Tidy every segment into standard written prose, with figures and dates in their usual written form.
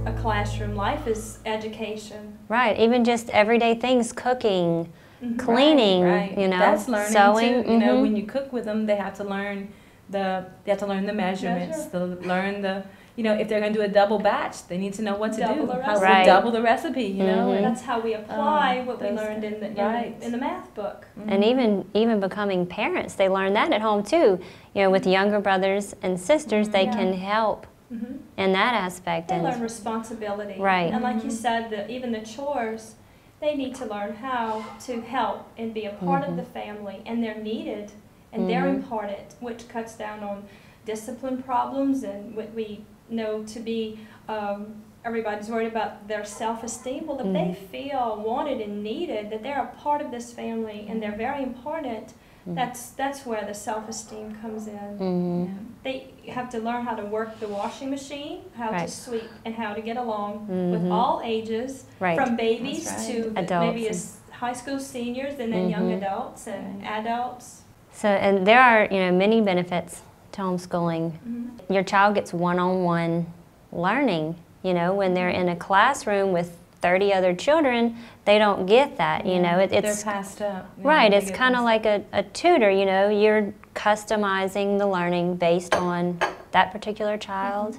a classroom. Life is education. Right, even just everyday things, cooking, cleaning, right. you know, that's learning sewing. too. You know, when you cook with them, they have to learn the measurements, learn the, you know, if they're going to do a double batch, they need to know what to Double do. the How recipe. to double the recipe, you know. And, That's how we apply what we learned in the math book. And even becoming parents, they learn that at home too. You know, with younger brothers and sisters, they can help in that aspect. They learn responsibility. Right. And like you said, even the chores, they need to learn how to help and be a part of the family, and they're needed and they're important, which cuts down on discipline problems and what we know to be, everybody's worried about their self-esteem. Well, if they feel wanted and needed, that they're a part of this family and they're very important, that's where the self-esteem comes in. They have to learn how to work the washing machine, how to sweep, and how to get along with all ages, from babies to adults, maybe as high school seniors, and then young adults and adults. So, and there are, you know, many benefits to homeschooling. Your child gets one-on-one learning. You know, when they're in a classroom with 30 other children, they don't get that. You know, it's they're passed up. Right. It's kind of like a tutor. You know, you're customizing the learning based on that particular child.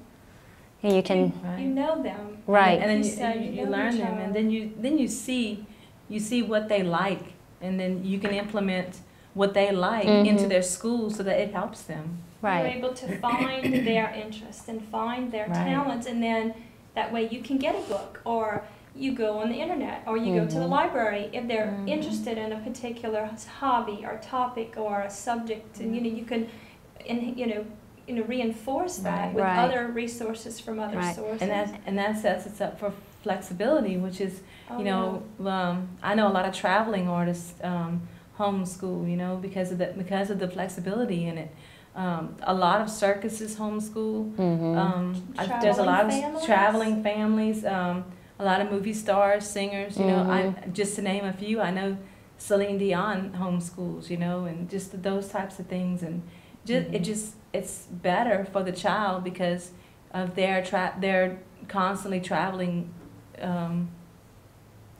And you can You know them. right, and then you learn them, and then you see what they like, and then you can implement what they like into their school so that it helps them. right. You're able to find their interests and find their talents, and then that way you can get a book, or you go on the internet, or you go to the library if they're interested in a particular hobby or topic or a subject, and you can reinforce that with other resources from other sources. And that sets us up for flexibility, which is I know a lot of traveling artists homeschool, you know, because of the flexibility in it. A lot of circuses homeschool. There's a lot of traveling families. A lot of movie stars, singers. You know, just to name a few. I know Celine Dion homeschools. You know, and just those types of things. And it's better for the child because of they're constantly traveling.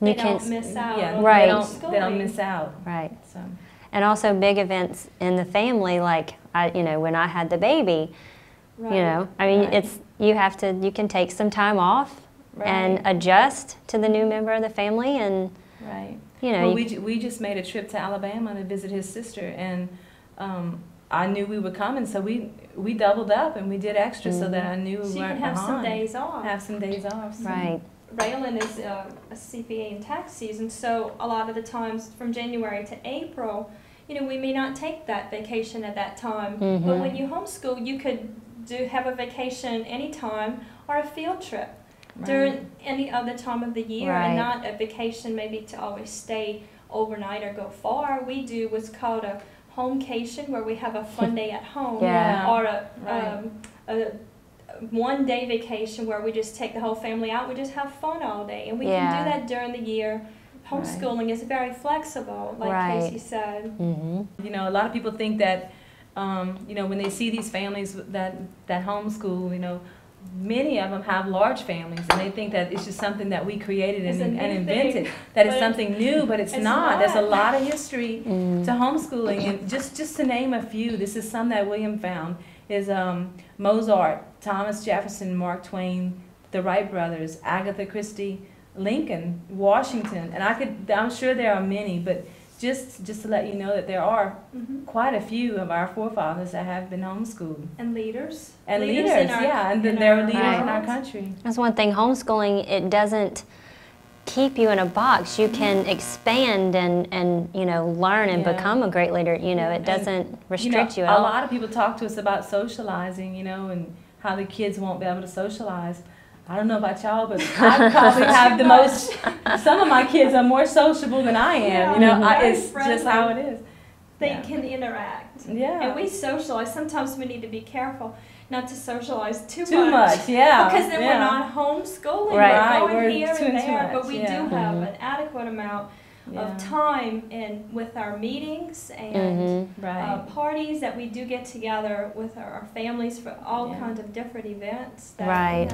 They don't miss out. Yeah, right. They don't miss out. Right. So. And also big events in the family, like when I had the baby, you know, I mean, you can take some time off and adjust to the new member of the family, and you know. Well, we just made a trip to Alabama to visit his sister, and I knew we were coming, so we doubled up and we did extra so that I knew we weren't have behind. some days off. Have some days off. So. Right. Raylan is a CPA in tax season, so a lot of the times from January to April, you know, we may not take that vacation at that time. But when you homeschool, you could have a vacation anytime or a field trip during any other time of the year, and not a vacation maybe to always stay overnight or go far. We do what's called a homecation, where we have a fun day at home, or a one-day vacation where we just take the whole family out. We just have fun all day, and we can do that during the year. Homeschooling is very flexible, like Casey said. You know, a lot of people think that, you know, when they see these families that homeschool, you know, many of them have large families, and they think that it's just something that we created and invented. That it's something new, but it's not. There's a lot of history to homeschooling, and just to name a few, this is some that William found, is Mozart, Thomas Jefferson, Mark Twain, the Wright brothers, Agatha Christie, Lincoln, Washington, and I'm sure there are many, but just to let you know that there are quite a few of our forefathers that have been homeschooled. And leaders. And leaders, and there are leaders in our country. That's one thing, homeschooling, it doesn't keep you in a box. You can expand and you know, learn and become a great leader. You know, it doesn't restrict you at all. A lot of people talk to us about socializing, you know, and how the kids won't be able to socialize. I don't know about y'all, but I probably have the most, some of my kids are more sociable than I am, you know, it's just how it is. They can interact. And we socialize. Sometimes we need to be careful not to socialize too much. Because then we're not homeschooling. We're going here and there, but we do have an adequate amount of time with our meetings and parties that we do get together with our families for all kinds of different events. Right.